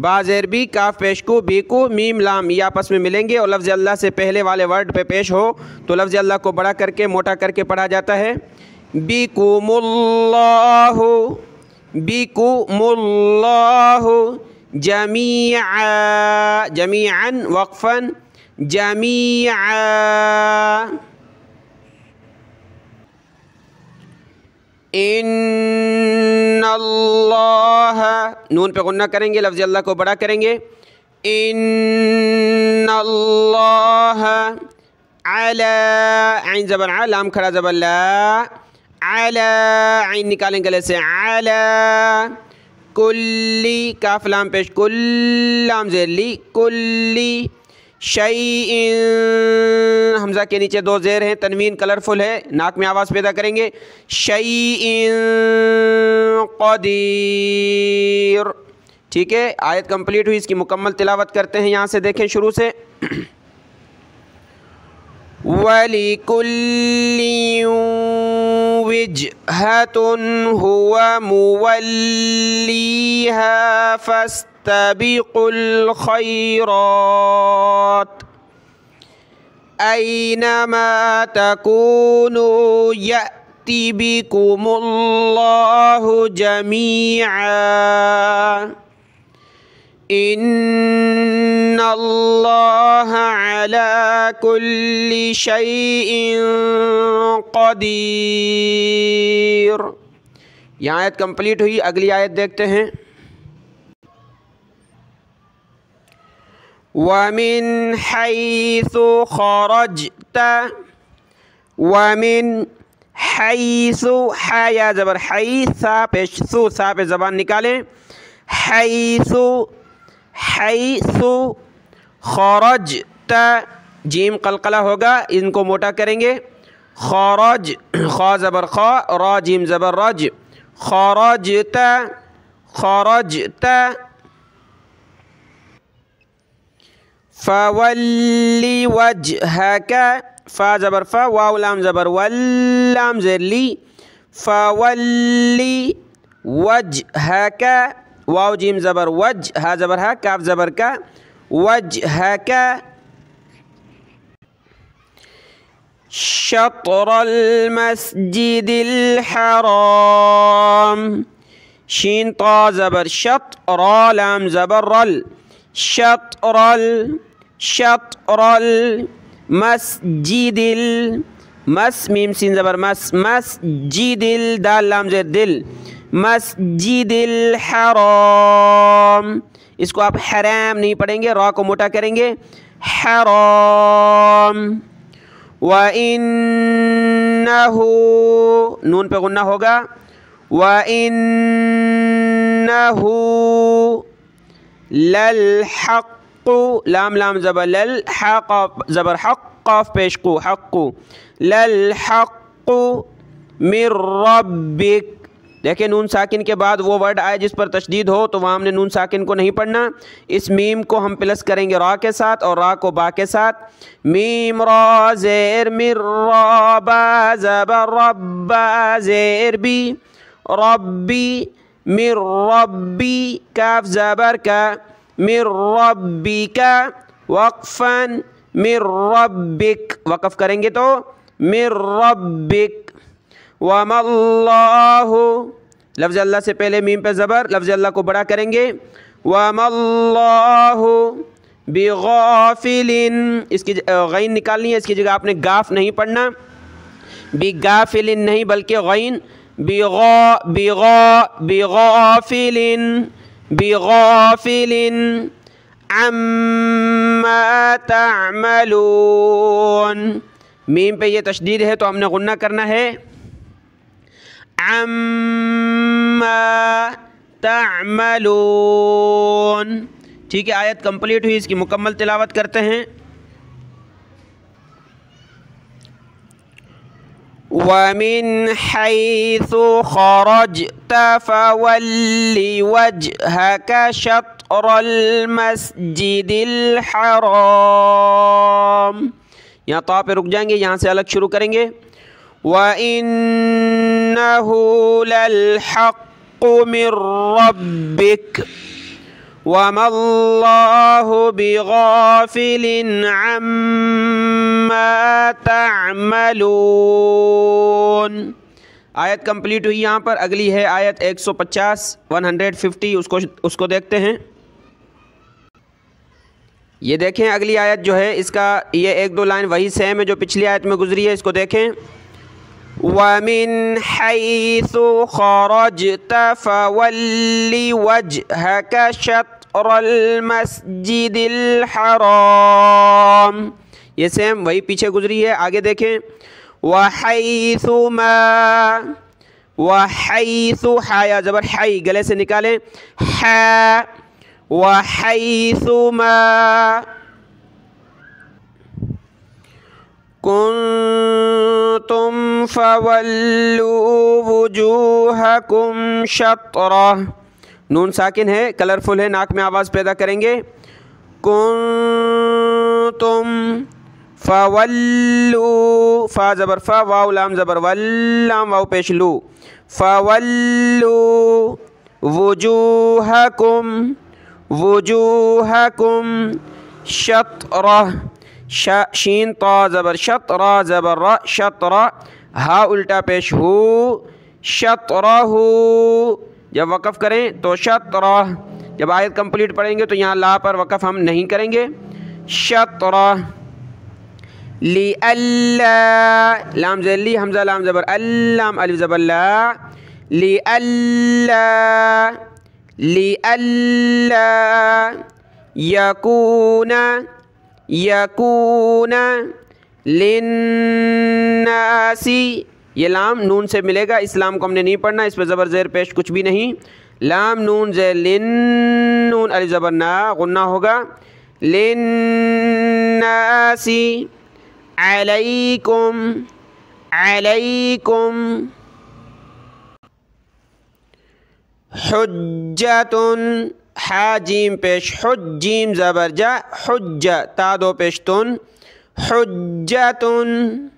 با زیر بی کاف پیش کو بی کو میم لام یہ آپس میں ملیں گے اور لفظ اللہ سے پہلے والے ورڈ پہ پیش ہو تو لفظ اللہ کو بڑا کر کے موٹا کر کے پڑھا جاتا ہے بیکم اللہ بیکم اللہ جمیعا جمیعا وقفا جمیعا ان اللہ نون پہ غنہ کریں گے لفظ اللہ کو بڑا کریں گے ان اللہ علی عین زبر ع لام کھڑا زبر لا علی عین نکالیں گلے سے علی کلی کاف لام پیش کل لام زیر لی کلی شیء حمزہ کے نیچے دو زیر ہیں تنوین کلرفل ہے ناک میں آواز پیدا کریں گے شیء قدیر ٹھیک ہے آیت کمپلیٹ ہوئی اس کی مکمل تلاوت کرتے ہیں یہاں سے دیکھیں شروع سے وَلِكُلٍّ وِجْهَةٌ هُوَ مُوَلِّيهَا فَاسْتَبِقُوا الْخَيْرَاتِ أَيْنَمَا تَكُونُوا يَأْتِ بِكُمُ اللَّهُ جَمِيعًا ان اللہ علی کل شیء قدیر یہ آیت کمپلیٹ ہوئی اگلی آیت دیکھتے ہیں وَمِنْ حَيْثُ خَرَجْتَ وَمِنْ حَيْثُ حَيَا زبر حَيْثَ پیش سو سا پہ زبان نکالیں حَيْثُ حیث خرجت جیم قلقلہ ہوگا ان کو موٹا کریں گے خرج خا زبر خا را جیم زبر رج خرجت خرجت فولی وجہک فا زبر فا واو لام زبر واللام زیر لی فولی وجہک واو جیم زبر وج ہا زبر ہا کاف زبر کا وجہک شطر المسجد الحرام شین طا زبر شط را لام زبر رل شطر شطر المسجد مس میم سین زبر مس مسجد دال لام زیر دل مسجد الحرام اس کو آپ حرام نہیں پڑھیں گے را کو موٹا کریں گے حرام وَإِنَّهُ نون پہ غنہ ہوگا وَإِنَّهُ لَلْحَقُّ لام لام زبر لل حق زبر حق قاف پیش کو حق لَلْحَقُّ مِنْ رَبِّكَ دیکھیں نون ساکن کے بعد وہ ورڈ آئے جس پر تشدید ہو تو وہاں ہم نے نون ساکن کو نہیں پڑھنا اس میم کو ہم پلس کریں گے را کے ساتھ اور را کو با کے ساتھ میم را زیر مر را با زبر رب زیر بی ربی مر ربی کاف زبر کا مر ربی کا وقفا مر ربک وقف کریں گے تو مر ربک وَمَا اللَّهُ لفظ اللہ سے پہلے میم پہ زبر لفظ اللہ کو بڑا کریں گے وَمَا اللَّهُ بِغَافِلٍ اس کی غین نکالنی ہے اس کی جگہ آپ نے گاف نہیں پڑھنا بِغَافِلٍ نہیں بلکہ غین بِغَافِلٍ بِغَافِلٍ عَمَّا تَعْمَلُونَ میم پہ یہ تشدید ہے تو ہم نے غنہ کرنا ہے عَمَّا تعملون ٹھیک ہے آیت کمپلیٹ ہوئی اس کی مکمل تلاوت کرتے ہیں وَمِنْ حَيْثُ خَرَجْتَ فَوَلِّ وَجْهَكَ شَطْرَ الْمَسْجِدِ الْحَرَامِ یہاں طا پہ رک جائیں گے یہاں سے الگ شروع کریں گے وَإِنَّهُ لَلْحَقُّ مِنْ رَبِّكَ وَمَا اللَّهُ بِغَافِلٍ عَمَّا تَعْمَلُونَ۔ آیت کمپلیٹ ہوئی یہاں پر۔ اگلی ہے آیت 150 اس کو دیکھتے ہیں۔ یہ دیکھیں اگلی آیت جو ہے اس کا یہ ایک دو لائن وہی سیم ہے جو پچھلی آیت میں گزری ہے، اس کو دیکھیں۔ وَمِنْ حَيْثُ خَرَجْتَ فَوَلِّ وَجْهَكَ شَطْرَ الْمَسْجِدِ الْحَرَامِ، یہ سیم وہی پیچھے گزری ہے۔ آگے دیکھیں وَحَيْثُ مَا، وَحَيْثُ حَيَا زبر حَي گلے سے نکالیں، حَا، وَحَيْثُ مَا كُنْتُمْ فَوَلُّوا وُجُوهَكُمْ شَطْرَهُ، نون ساکن ہے، کلرفل ہے، ناک میں آواز پیدا کریں گے۔ كُنْتُمْ فَوَلُّوا، فا زبر فا، واو لام زبر ول، لام واو پیش لو، فَوَلُّوا وُجُوهَكُمْ، وُجُوهَكُمْ شَطْرَهُ، شین طا زبر شطرا زبر را، شطرا، ہا الٹا پیش ہو، شطرہ، جب وقف کریں تو شطرہ، جب آیت کمپلیٹ پڑھیں گے تو یہاں لا پر وقف ہم نہیں کریں گے۔ شطرہ، لِأَلَّا، لام ذیلی حمزہ لام زبر اللام الف زبر لا، لِأَلَّا، لِأَلَّا یکون، یکون للناس، یہ لام نون سے ملے گا، اس لام کو ہم نے نہیں پڑھنا، اس پہ زبر زیر پیش کچھ بھی نہیں، لام نون زیر لن، نون الف زبر نا غنہ ہوگا، للناس علیکم، علیکم حجتن، حا جیم پیش حج جیم زبر جا، حج تا دو پیش تن، حجتن،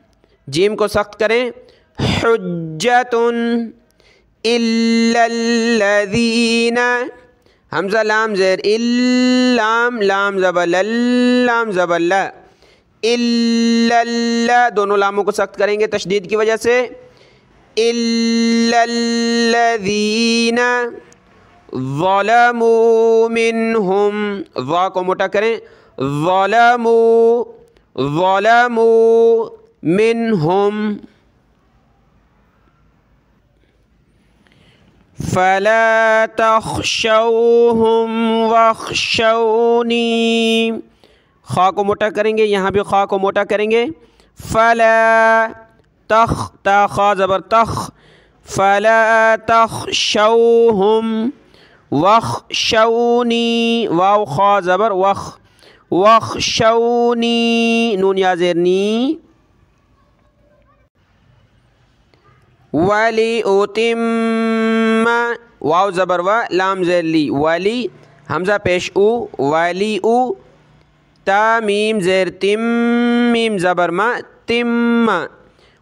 جیم کو سخت کریں، حجتن الا الذین، حمزہ لام زیر اللام، لام زبر لام زبر لا، الا، دونوں لاموں کو سخت کریں گے تشدید کی وجہ سے، الا الذین ظلموا منہم، ظا کو موٹا کریں، ظلموا، ظلموا منہم، فلا تخشوہم واخشونی، خا کو موٹا کریں گے، یہاں بھی خا کو موٹا کریں گے، فلا تخ، تا خا زبر تخ، فلا تخشوہم واخشونی، واو خا زبر وخ، واخشونی نون یا زیر نی، ولی اتم، واو زبر و لام زیر لی، ولی حمزہ پیش او، ولی او، تا میم زیر تم، میم زبر ما، تم،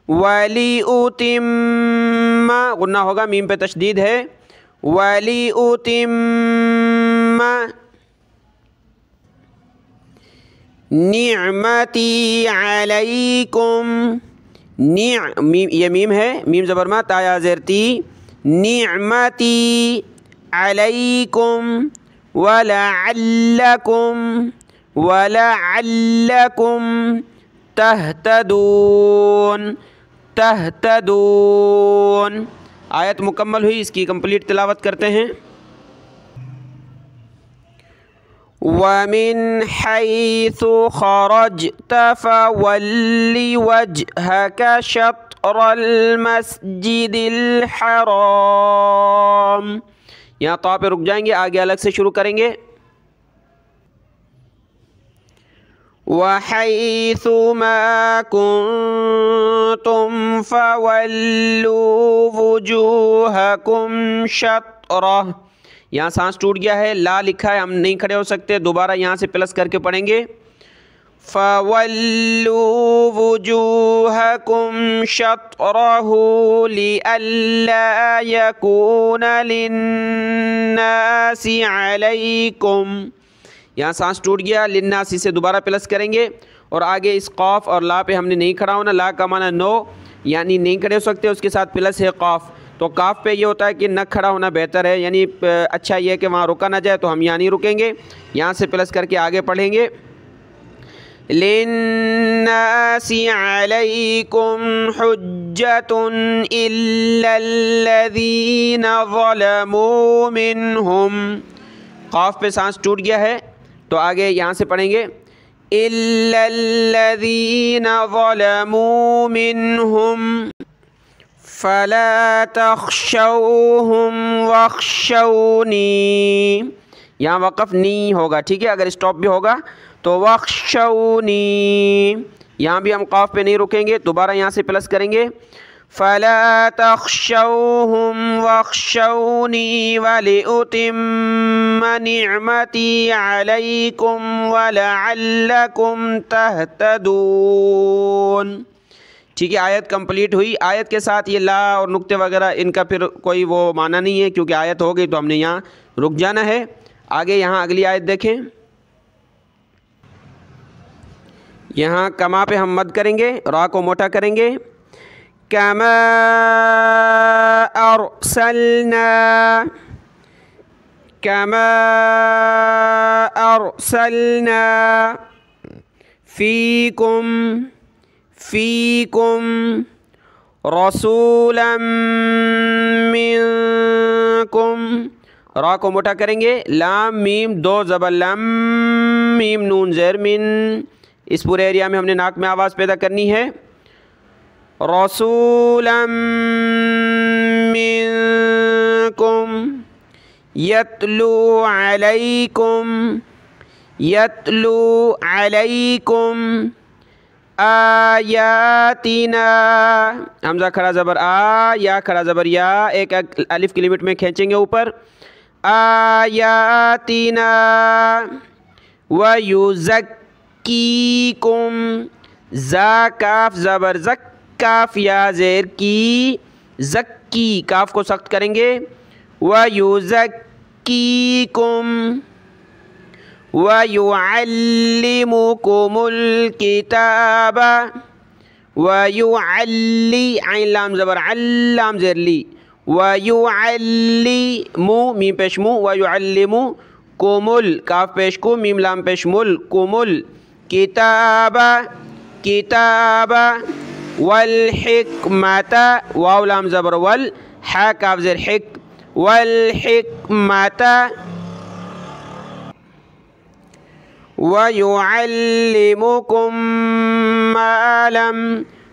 ولی اتم، غنہ ہوگا، میم پہ تشدید ہے، ولی اتم نعمتی علیکم، یہ میم ہے، میم زبر ما تا یا زیر تی، نعمتی علیکم ولعلکم، ولعلکم تہتدون، تہتدون۔ آیت مکمل ہوئی، اس کی کمپلیٹ تلاوت کرتے ہیں۔ وَمِنْ حَيْثُ خَرَجْتَ فَوَلِّ وَجْهَكَ شَطْرَ الْمَسْجِدِ الْحَرَامِ، یہاں طا پہ رک جائیں گے، آگے الگ سے شروع کریں گے۔ وَحَيْثُ مَا كُنْتُمْ فَوَلُّوا وُجُوهَكُمْ شَطْرَهُ، یہاں سانس ٹوٹ گیا ہے، لا لکھا ہے، ہم نہیں کھڑے ہو سکتے، دوبارہ یہاں سے پلس کر کے پڑھیں گے۔ فَوَلُّوا وُجُوهَكُمْ شَطْرَهُ لِئَلَّا يَكُونَ لِلنَّاسِ عَلَيْكُمْ، یہاں سانس ٹوٹ گیا، لِلنَّاسِ سے دوبارہ پلس کریں گے، اور آگے اس قاف اور لا پہ ہم نے نہیں کھڑا ہونا، لا کا معنی نو یعنی نہیں کھڑے ہو سکتے، اس کے ساتھ پلس ہے قاف، تو قاف پہ یہ ہوتا ہے کہ نہ کھڑا ہونا بہتر ہے، یعنی اچھا یہ ہے کہ وہاں رکا نہ جائے، تو ہم یہاں نہیں رکیں گے، یہاں سے پلس کر کے آگے پڑھیں گے لِلنَّاسِ عَلَيْكُمْ حُجَّةٌ إِلَّا الَّذِينَ ظَلَمُوا مِنْهُمْ، قاف پہ سانس ٹوٹ گیا ہے تو آگے یہاں سے پڑھیں گے إِلَّا الَّذِينَ ظَلَمُوا مِنْهُمْ فَلَا تَخْشَوْهُمْ وَاخْشَوْنِي، یہاں وقف نہیں ہوگا، ٹھیک ہے، اگر اسٹاپ بھی ہوگا تو وَاخْشَوْنِي، یہاں بھی ہم قاف پہ نہیں رکیں گے، دوبارہ یہاں سے پلس کریں گے فَلَا تَخْشَوْهُمْ وَاخْشَوْنِي وَلِأُتِمَّ نِعْمَتِي عَلَيْكُمْ وَلَعَلَّكُمْ تَهْتَدُونَ، ٹھیک ہے، آیت کمپلیٹ ہوئی۔ آیت کے ساتھ یہ لا اور نقطے وغیرہ ان کا پھر کوئی وہ معنی نہیں ہے، کیونکہ آیت ہو گئی تو ہم نے یہاں رک جانا ہے۔ آگے یہاں اگلی آیت دیکھیں، یہاں کما پہ ہم مد کریں گے، را کو موٹا کریں گے، کما ارسلنا، کما ارسلنا فیکم، فیکم رسولا منکم، را کو موٹا کریں گے، لام میم دو زبر لم، میم نون زیر من، اس پورے ایریا میں ہم نے ناک میں آواز پیدا کرنی ہے، رسولا منکم یتلو علیکم، یتلو علیکم آیاتنا، حمزہ کھڑا زبر آ، یا کھڑا زبر یا، ایک الف کی لمٹ میں کھینچیں گے اوپر، آیاتنا وَيُزَكِّيكُمْ، زا کاف زبر زک، کاف یا زیر کی، زکی کاف کو سخت کریں گے، وَيُزَكِّيكُمْ وَيُعَلِّمُكُمُ الْكِتَابَ، وَيُعَلِّ عین لام زبر علام زیر لی، وَيُعَلِّمُ میم پیش مو، وَيُعَلِّمُ کومل کاف پیش کو، میم لام پیش مل، کومل کتاب، کتاب والحکمت، واو لام زبر ول، حا کاف زیر حک، والحکمت وَيُعَلِّمُكُم مَّا لَمْ،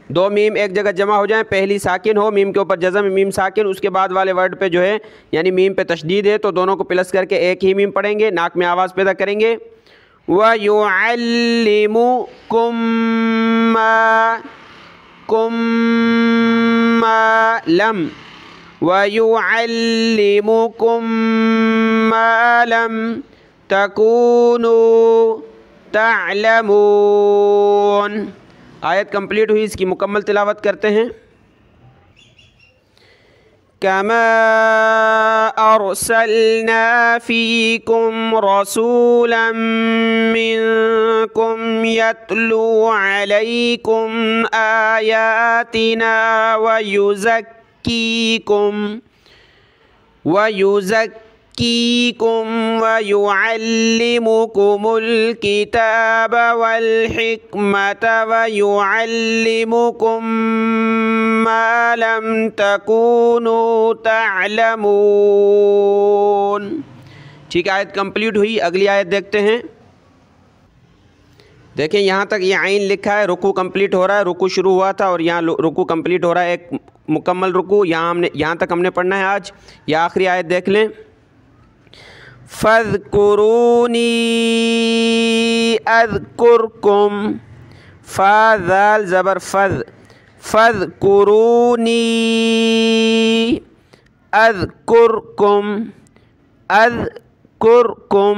دو میم ایک جگہ جمع ہو جائیں، پہلی ساکن ہو، میم کے اوپر جزم، میم ساکن، اس کے بعد والے ورڈ پہ جو ہے یعنی میم پہ تشدید ہے، تو دونوں کو پلس کر کے ایک ہی میم پڑھیں گے، ناک میں آواز پیدا کریں گے، وَيُعَلِّمُكُم مَّا لَمْ، وَيُعَلِّمُكُم مَّا لَمْ تَكُونُوا تَعْلَمُونَ۔ آیت کمپلیٹ ہوئی، اس کی مکمل تلاوت کرتے ہیں، كما أرسلنا فيكم رسولا منكم يتلو عليكم آياتنا ويزكيكم ويعلمكم الكتاب والحكمة ويعلمكم ما لم تكونوا تعلمون۔ ٹھیک ہے، آیت کمپلیٹ ہوئی، اگلی آیت دیکھتے ہیں۔ دیکھیں یہاں تک یہ عین لکھا ہے، رکوع کمپلیٹ ہو رہا ہے، رکوع شروع ہوا تھا اور یہاں رکوع کمپلیٹ ہو رہا ہے، ایک مکمل رکوع، یہاں تک ہم نے پڑھنا ہے آج۔ یہ آخری آیت دیکھ لیں، فَاذْكُرُونِي أَذْكُرْكُمْ، فا ذال زبر فذ، فَاذْكُرُونِي أَذْكُرْكُمْ، أَذْكُرْكُمْ